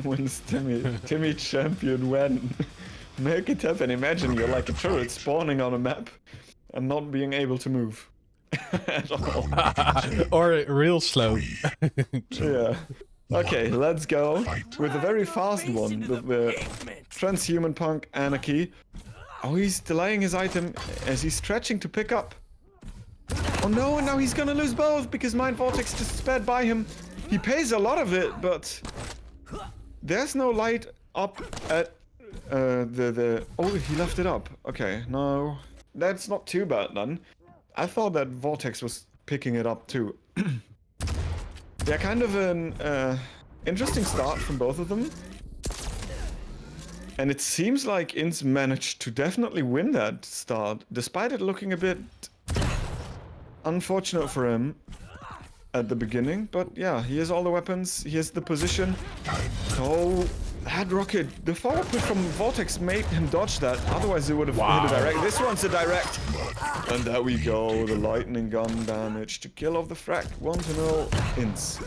When's Timmy champion when? Make it happen. Imagine you're like a turret spawning on a map and not being able to move at all. Or real slow. Yeah. Okay, let's go with a very fast one. The transhuman punk Anarchy. Oh, he's delaying his item as he's stretching to pick up. Oh no, and now he's gonna lose both because Mind Vortex just sped by him. He pays a lot of it, but there's no light up at Oh, he left it up. Okay, no, that's not too bad then. I thought that Vortex was picking it up too. Yeah, kind of an interesting start from both of them. And it seems like iiinnnzzz managed to definitely win that start, despite it looking a bit unfortunate for him at the beginning. But yeah, he has all the weapons, he has the position. Oh, that rocket, the forward push from Vortex made him dodge that, otherwise it would have hit a direct. This one's a direct. And there we go, the lightning gun damage to kill off the frag. 1-0 iiinnnzzz.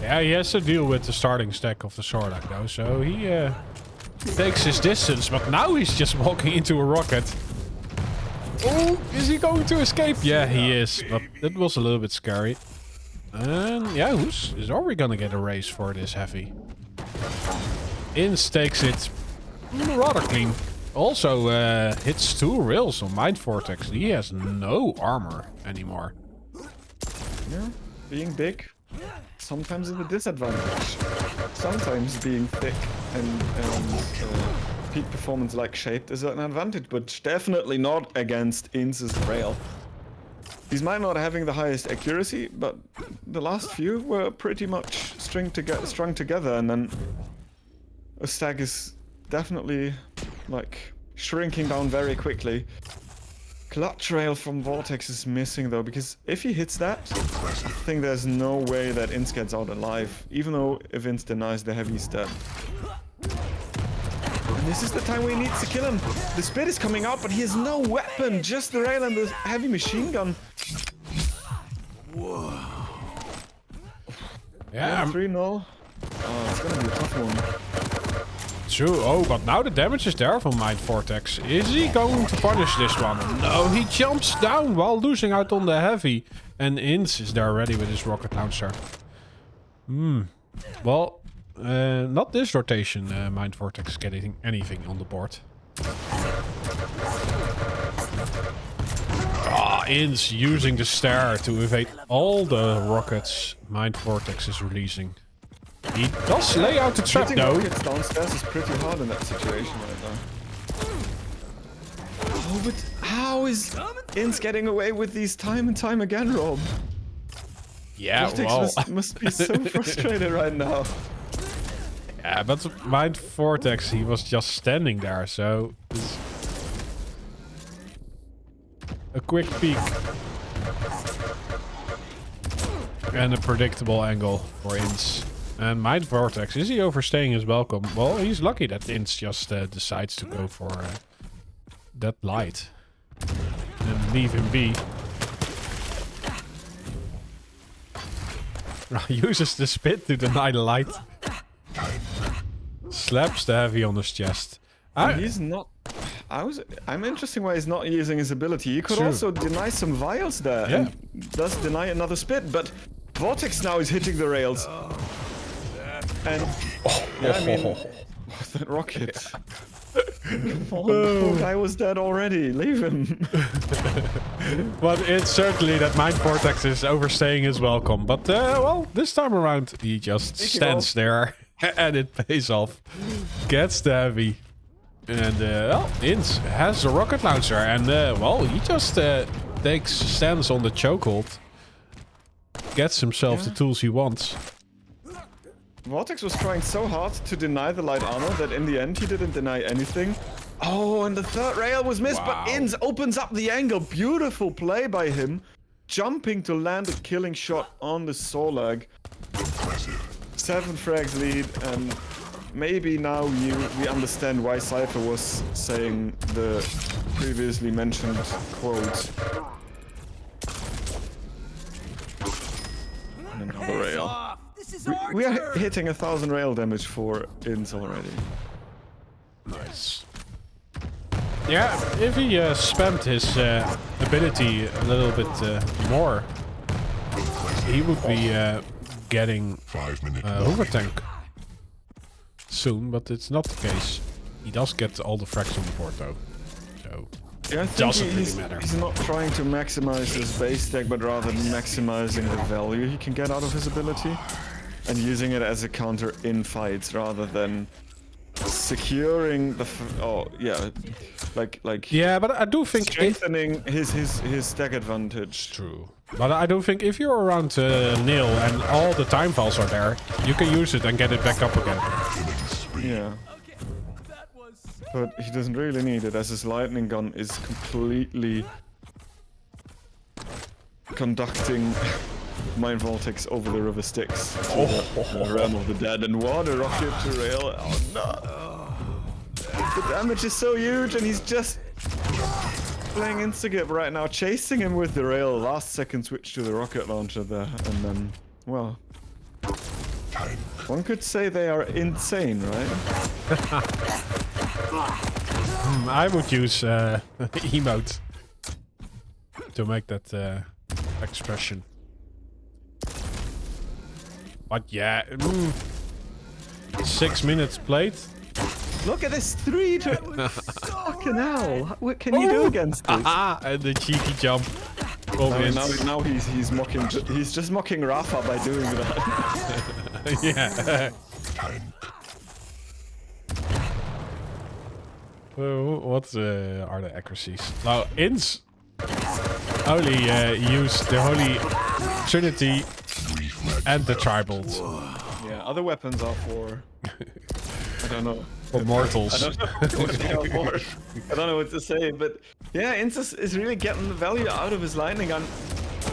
Yeah, he has to deal with the starting stack of the Sordak though, so he takes his distance, but now he's just walking into a rocket. Oh, is he going to escape? Yeah, he is, but that was a little bit scary. And yeah, are we gonna get a race for this heavy? iiinnnzzz takes it rather clean. Also hits 2 rails on Mind Vortex. He has no armor anymore. Yeah, being big sometimes is a disadvantage. Sometimes being thick and peak performance like shaped is an advantage, but definitely not against iiinnzz's rail. These might not having the highest accuracy, but the last few were pretty much strung together, and then a stack is definitely like shrinking down very quickly. Clutch rail from Vortex is missing though, because if he hits that, I think there's no way that iiinnnzzz gets out alive, even though if iiinnnzzz denies the heavy step. And this is the time where he needs to kill him. The spit is coming out, but he has no weapon, just the rail and the heavy machine gun. Whoa. Yeah, 3-0. Oh, it's gonna be a tough one. True. Oh, but now the damage is there from Mind Vortex. Is he going to punish this one? No, he jumps down while losing out on the heavy. And iiinnnzzz is there already with his rocket launcher. Well, not this rotation, Mind Vortex getting anything on the board. Ah, iiinnnzzz using the stair to evade all the rockets Mind Vortex is releasing. He does lay out the trap though. Rockets downstairs is pretty hard in that situation right now. Oh, but how is iiinnnzzz getting away with these time and time again, Rob? Yeah, Vortex must be so frustrated right now. Yeah, but Mind Vortex, he was just standing there, so a quick peek and a predictable angle for iiinnnzzz. And Mind Vortex, is he overstaying his welcome? Well, he's lucky that iiinnnzzz just decides to go for that light and leave him be. Uses the spit to deny the light. Slaps the heavy on his chest. He's not. I'm interested why he's not using his ability. He could also deny some vials there and thus deny another spit, but Vortex now is hitting the rails. And yeah, I mean, that rocket. Come on, the poor guy was dead already. Leave him. But it's certainly that Mind Vortex is overstaying his welcome. But well, this time around he just stands there and it pays off. Gets the heavy. And well, iiinnnzzz has a rocket launcher, and well, he just takes stands on the chokehold. Gets himself the tools he wants. Vortex was trying so hard to deny the light armor that in the end he didn't deny anything. Oh, and the third rail was missed, but iiinnnzzz opens up the angle. Beautiful play by him. Jumping to land a killing shot on the Solag. 7 frags lead, and maybe now we understand why Cypher was saying the previously mentioned quote. And another rail. We are hitting 1,000 rail damage for iiinnnzzz already. Nice. Yeah, if he spammed his ability a little bit more, he would be getting overtank soon, but it's not the case. He does get all the frags on the board though, so yeah, I it think doesn't really matter. He's not trying to maximize his base deck, but rather maximizing the value he can get out of his ability, and using it as a counter in fights rather than securing the Yeah, but I do think strengthening his deck advantage. True. But I do think if you're around nil and all the time files are there, you can use it and get it back up again. Yeah. But he doesn't really need it, as his lightning gun is completely conducting Mind Vortex over the river Styx to the realm of the dead, and water rocket to rail. Oh no! The damage is so huge, and he's just playing Instigate right now, chasing him with the rail. Last second switch to the rocket launcher there, and then, well, one could say they are insane, right? I would use emote to make that expression. But yeah, 6 minutes played. Look at this 3 to fucking hell! What can you do against this? And the cheeky jump. Now he's mocking. He's just mocking Rafa by doing that. Yeah. What are the accuracies? Now, iiinnnzzz only use the Holy Trinity and the Tribald. Yeah, other weapons are for... I don't know. For mortals. I don't know what they are for. I don't know what to say, but yeah, iiinnnzzz is really getting the value out of his lightning gun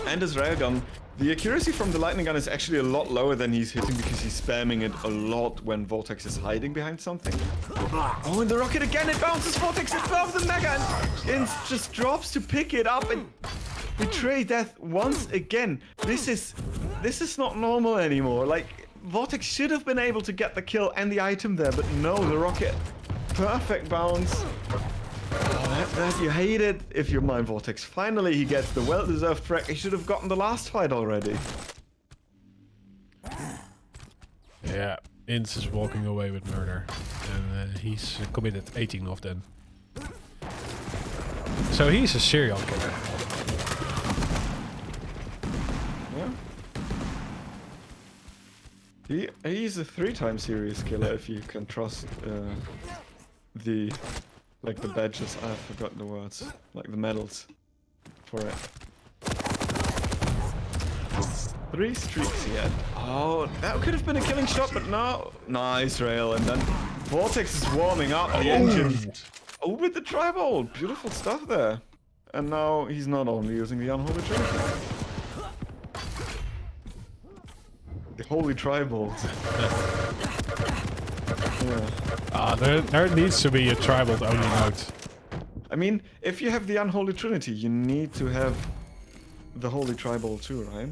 and his railgun. The accuracy from the lightning gun is actually a lot lower than he's hitting because he's spamming it a lot when Vortex is hiding behind something. Oh, and the rocket again, it bounces Vortex above the mega, and iiinnnzzz just drops to pick it up and betray death once again. This is not normal anymore. Like, Vortex should have been able to get the kill and the item there, but no, the rocket. Perfect bounce. Oh, that you hate it if you're Mind Vortex. Finally, he gets the well-deserved frag. He should have gotten the last fight already. Yeah, iiinnnzzz is walking away with murder. And he's committed 18 of them. So he's a serial killer. Yeah. He's a 3-time serious killer if you can trust the badges. I've forgotten the words. Like the medals for it. 3 streaks he had. Oh, that could have been a killing shot, but no. Nice rail, and then Vortex is warming up the engine. Oh, with the Tribald. Beautiful stuff there. And now he's not only using the Unholy Trinity. The Holy Tribald. Yeah. There needs to be a Tribald only mode. I mean, if you have the Unholy Trinity, you need to have the Holy Tribald too, right?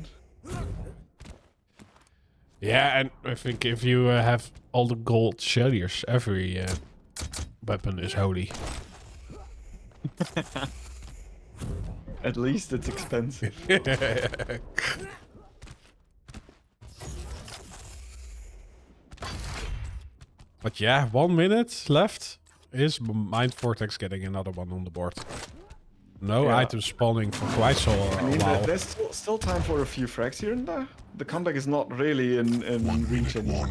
Yeah, and I think if you have all the gold shelliers, every weapon is holy. At least it's expensive. But yeah, 1 minute left. Is Mind Vortex getting another one on the board? No items spawning for quite so a while. There's still time for a few frags here and there. The comeback is not really in reach anymore.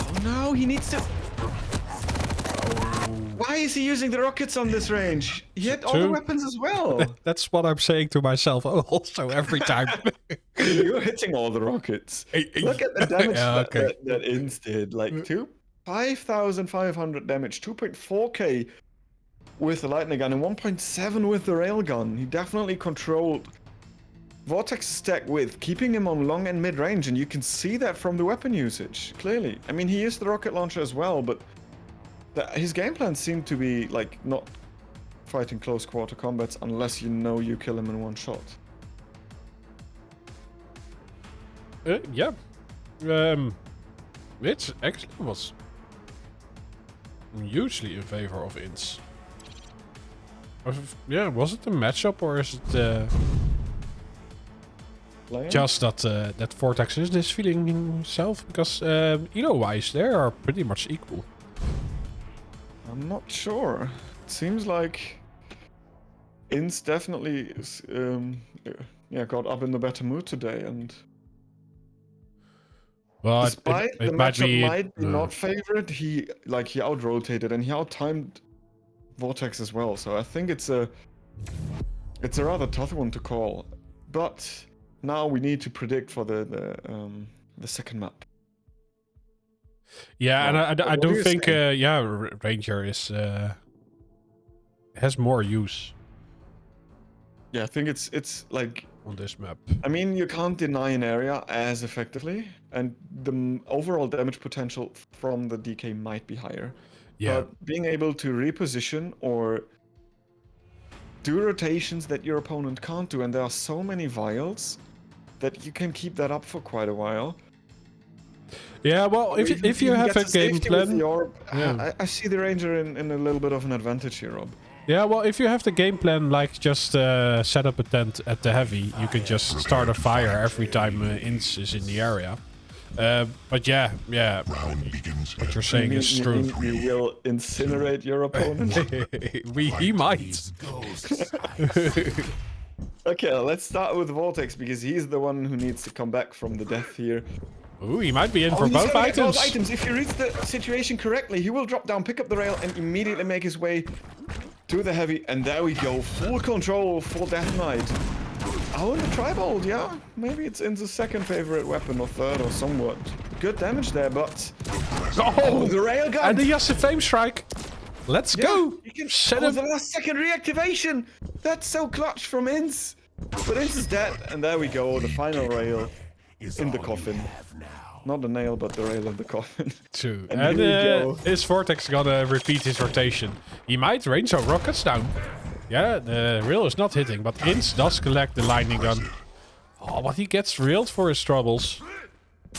Oh no, he needs to... Why is he using the rockets on this range? He had all the weapons as well. That's what I'm saying to myself also every time. You're hitting all the rockets. Look at the damage that iiinnnzzz did. Like 5,500 damage, 2.4k with the lightning gun and 1.7 with the railgun. He definitely controlled Vortex's stack with keeping him on long and mid range, and you can see that from the weapon usage, clearly. I mean, he used the rocket launcher as well, but his game plan seemed to be like not fighting close quarter combats unless you know you kill him in one shot. Yeah. Which actually was hugely in favor of iiinnzzz. Yeah, was it a matchup or is it just that that Vortex is this feeling himself? Because elo-wise, they are pretty much equal. I'm not sure. It seems like iiinnzzz definitely is, got up in the better mood today, and well, despite it the might matchup might be be not favored, he out-rotated and he out-timed Vortex as well. So I think it's a rather tough one to call. But now we need to predict for the second map. Yeah, Well, and I what do don't you think say? Ranger is has more use Yeah, I think it's like, on this map. I mean, you can't deny an area as effectively, and the overall damage potential from the DK might be higher. Yeah. But being able to reposition or do rotations that your opponent can't do, and there are so many vials that you can keep that up for quite a while. Yeah, well, Or even if you have get a to game safety with plan, the orb. yeah. I see the Ranger in a little bit of an advantage here, Rob. Yeah, well, if you have the game plan, like just set up a tent at the heavy, you can just start a fire every time iiinnzzz is in the area. But yeah, what you're saying is true. You will incinerate your opponent. He might. Okay, let's start with Vortex because he's the one who needs to come back from the death here. Ooh, he might be in for He's both gonna get items. both items. If he reads the situation correctly, he will drop down, pick up the rail, and immediately make his way to the heavy. And there we go, full control for Death Knight. Oh, and the Tribolt, yeah. Maybe it's iiinnzz's second favorite weapon or third or somewhat. Good damage there, but... Oh, the railgun! And he has the flame strike. Let's go. You can... Set Oh, him. the last second reactivation! That's so clutch from iiinnzz. But iiinnzz is dead, and there we go, the final rail in the coffin. Not the nail, but the rail of the coffin. True. And And here we go. is Vortex gonna repeat his rotation? He might range our rockets down. Yeah, the rail is not hitting, but iiinnzzz does collect the lightning gun. Oh, but he gets railed for his troubles.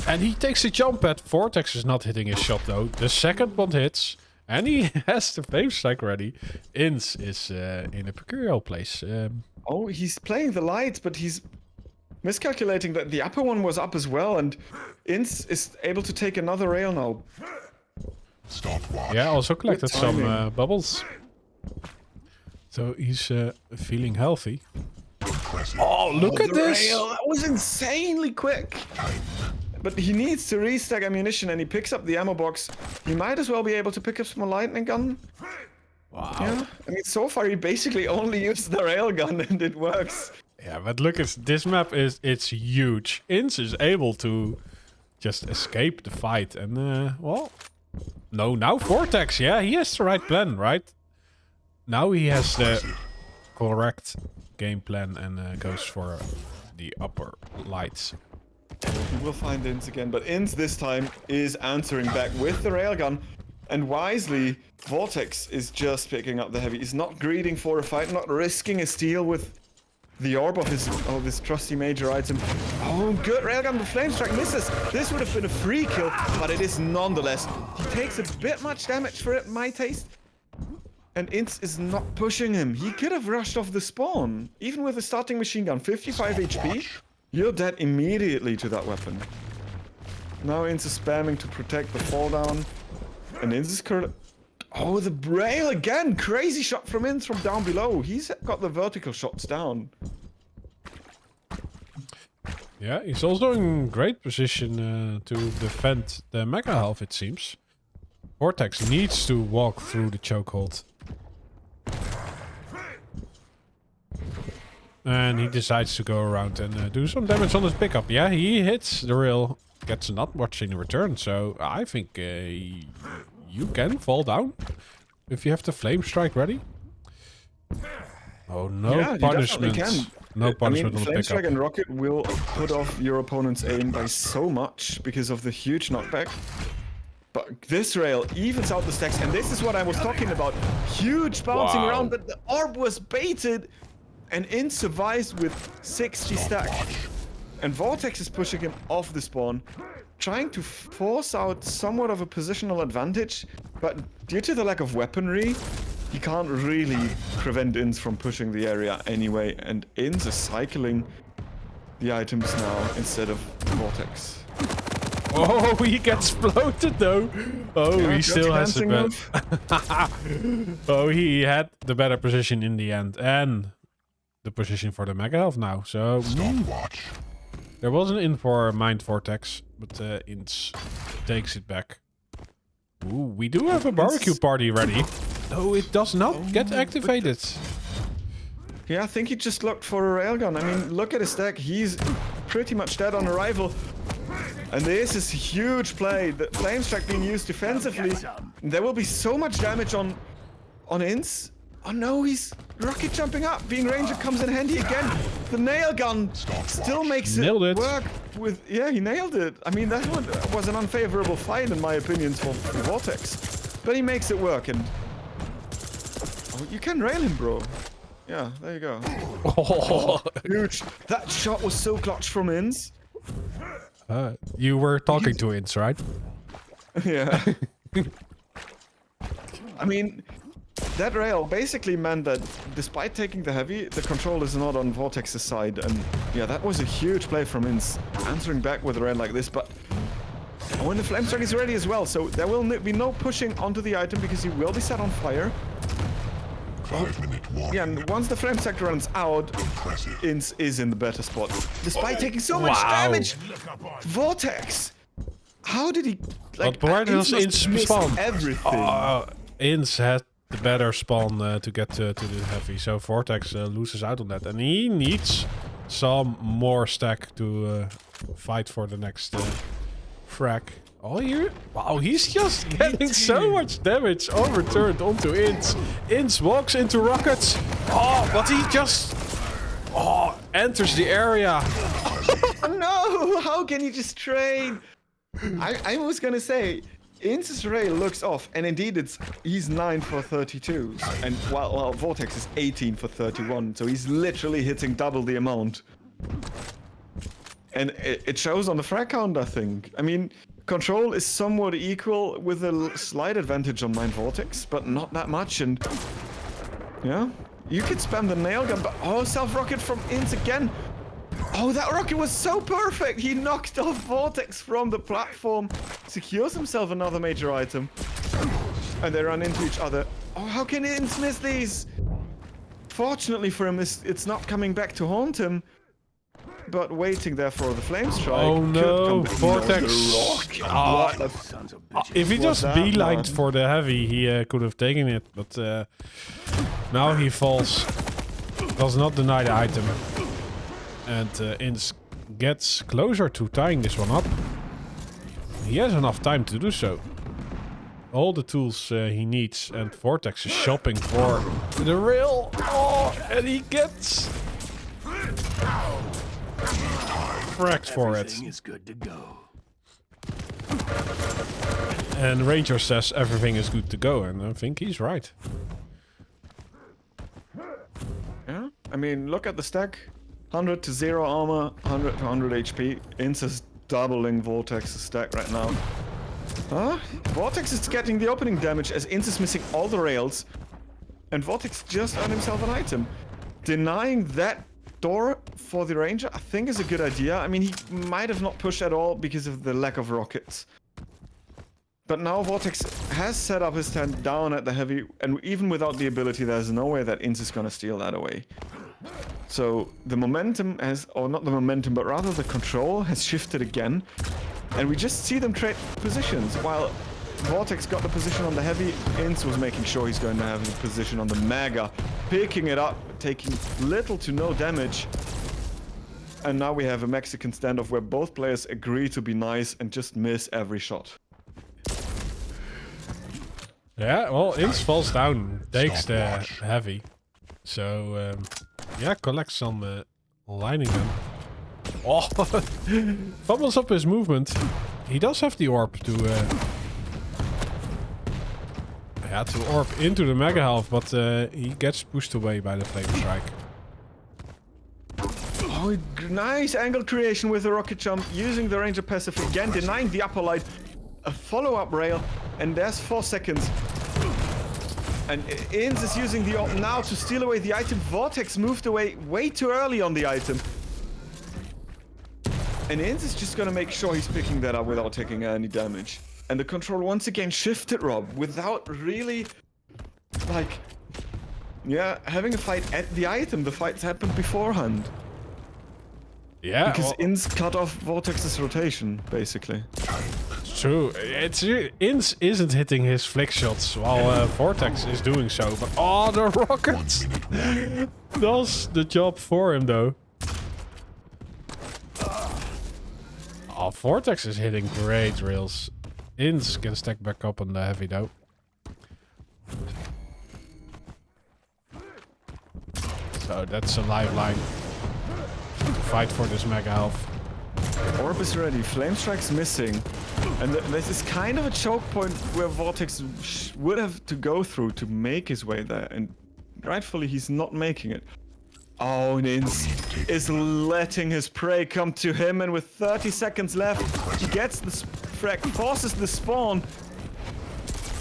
And he takes a jump at Vortex is not hitting his shot though. The second one hits. And he has the flame strike ready. iiinnzzz is in a precarious place. Oh, he's playing the lights, but he's miscalculating that the upper one was up as well, and iiinnzzz is able to take another rail now. Yeah, also collected Good some timing. bubbles. So he's feeling healthy. Oh, look at The this! rail, that was insanely quick. But he needs to restack ammunition, and he picks up the ammo box. He might as well be able to pick up some lightning gun. Wow. Yeah, I mean, so far he basically only used the rail gun, and it works. Yeah, but look, this map it's huge. iiinnzzz is able to just escape the fight, and well, no, now Vortex, yeah, he has the right plan, right? Now he has the correct game plan and goes for the upper lights. He will find iiinnzzz again, but iiinnzzz this time is answering back with the railgun. And wisely, Vortex is just picking up the heavy. He's not greeding for a fight, not risking a steal with the orb of his trusty major item. Oh, good railgun, the flame strike misses. This would have been a free kill, but it is nonetheless. He takes a bit much damage for it, my taste. And iiinnzzz is not pushing him. He could have rushed off the spawn. Even with a starting machine gun, 55 HP, you're dead immediately to that weapon. Now iiinnzzz is spamming to protect the fall down. And iiinnzzz is currently... Oh, the rail again! Crazy shot from iiinnzzz from down below. He's got the vertical shots down. Yeah, he's also in great position to defend the mega health, it seems. Vortex needs to walk through the chokehold. And he decides to go around and do some damage on his pickup. Yeah, he hits the rail, gets not much in return. So I think you can fall down if you have the flame strike ready. Oh, no Yeah, punishment. you definitely can. No punishment on the Flame pickup. Strike and Rocket will put off your opponent's aim by so much because of the huge knockback. But this rail evens out the stacks, and this is what I was talking about. Huge bouncing around, but the orb was baited, and iiinnnzzz survives with 60 stack. And Vortex is pushing him off the spawn, trying to force out somewhat of a positional advantage, but due to the lack of weaponry, he can't really prevent iiinnnzzz from pushing the area anyway, and iiinnnzzz is cycling the items now instead of Vortex. Oh, he gets floated though. Oh, Yeah, he still has a dancing bet. Oh, he had the better position in the end, and the position for the mega health now. So there was an in for Mind Vortex, but iiinnnzzz takes it back. Ooh, we do have a barbecue party ready. No, it does not get activated. Yeah, I think he just looked for a railgun. I mean, look at his stack. He's pretty much dead on arrival. And this is a huge play. The flame strike being used defensively. There will be so much damage on iiinnnzzz. Oh no, he's rocket jumping up. Being ranger comes in handy again. The nail gun still makes it work with... Yeah, he nailed it. I mean, that one was an unfavorable fight in my opinion for Vortex. But he makes it work, and... Oh, you can rail him, bro. Yeah, there you go. Oh. Huge. That shot was so clutch from iiinnnzzz. You were talking to iiinnnzzz, right? Yeah. I mean, that rail basically meant that despite taking the heavy, the control is not on Vortex's side. And yeah, that was a huge play from iiinnnzzz, answering back with a rail like this. But when the flame strike is ready as well, so there will be no pushing onto the item because he will be set on fire. Yeah, and once the flame strike runs out, iiinnnzzz is in the better spot. Despite taking so much damage, Vortex! How did he... Like, but where does iiinnnzzz spawn? Everything. iiinnnzzz had the better spawn to get to the heavy, so Vortex loses out on that. And he needs some more stack to fight for the next frag. Oh, here? Wow, he's just getting so much damage overturned onto iiinnnzzz. iiinnnzzz walks into rockets. Oh, but he just... Oh, enters the area. Oh, no! How can you just trade? I was gonna say, iiinnzz's rail looks off, and indeed he's 9 for 32. And while Vortex is 18 for 31, so he's literally hitting double the amount. And it shows on the frag count, I think. I mean... Control is somewhat equal with a slight advantage on Mind Vortex, but not that much, and... Yeah, you could spam the nail gun, but... Oh, self-rocket from iiinnnzzz again! Oh, that rocket was so perfect! He knocked off Vortex from the platform, secures himself another major item, and they run into each other. Oh, how can iiinnnzzz miss these? Fortunately for him, it's not coming back to haunt him. But waiting there for the flame strike. Oh no, Vortex! If he just beelined for the heavy, he could have taken it. But now he falls. Does not deny the item. And iiinnnzzz gets closer to tying this one up. He has enough time to do so. All the tools he needs, and Vortex is shopping for the rail. Oh, and he gets... fracked for it. Is good to go. And Ranger says everything is good to go, and I think he's right. Yeah, I mean, look at the stack. 100 to 0 armor, 100 to 100 HP. iiinnnzzz is doubling Vortex's stack right now. Huh? Vortex is getting the opening damage as iiinnnzzz is missing all the rails. And Vortex just earned himself an item. Denying that door for the Ranger, I think, is a good idea. I mean, he might have not pushed at all because of the lack of rockets. But now Vortex has set up his tent down at the heavy, and even without the ability, there's no way that iiinnnzzz is gonna steal that away. So the momentum has, or not the momentum, but rather the control has shifted again. And we just see them trade positions. While Vortex got the position on the heavy, iiinnnzzz was making sure he's going to have the position on the mega. Picking it up, taking little to no damage. And now we have a Mexican standoff where both players agree to be nice and just miss every shot. Yeah, well, iiinnnzzz falls down, takes the heavy. So, yeah, collects some lining gun. Oh, fumbles up his movement. He does have the orb to Yeah, to orb into the Mega Health, but he gets pushed away by the Flame Strike. Oh, nice angle creation with the rocket jump, using the Ranger passive again, denying the upper light. A follow-up rail, and there's 4 seconds. And iiinnzzz is using the ult now to steal away the item. Vortex moved away way too early on the item. And iiinnzzz is just gonna make sure he's picking that up without taking any damage. And the control once again shifted, Rob, without really, like, yeah, having a fight at the item. The fights happened beforehand. Yeah, Because iiinnzzz cut off Vortex's rotation, basically. True. It's iiinnzzz isn't hitting his flick shots while Vortex is doing so, but oh, the rockets does the job for him though. Oh, Vortex is hitting great rails. iiinnzzz can stack back up on the heavy though. So that's a lifeline to fight for this Mega Health. Orb is ready, Flame Strike's missing. And this is kind of a choke point where Vortex would have to go through to make his way there. And rightfully, he's not making it. Oh, and iiinnzzz is letting his prey come to him. And with 30 seconds left, he gets the frag, forces the spawn,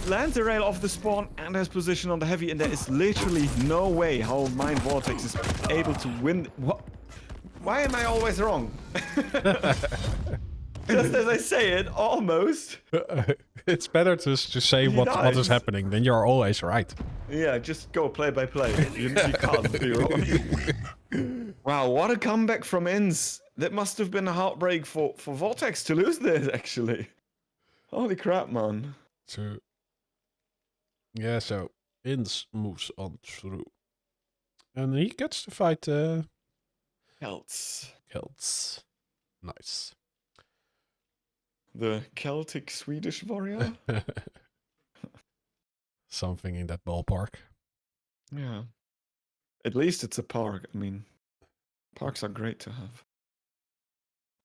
lands a rail off the spawn, and has position on the heavy. And there is literally no way how Mind Vortex is able to win. What? Why am I always wrong? Just as I say it, almost. It's better to say what is happening, then you're always right. Yeah, just go play by play. You can't be wrong. Wow, what a comeback from iiinnzzz. That must have been a heartbreak for Vortex to lose this, actually. Holy crap, man. So, yeah, so iiinnzzz moves on through. And he gets to fight Celts. Nice. The Celtic Swedish warrior? Something in that ballpark. Yeah. At least it's a park. I mean, parks are great to have.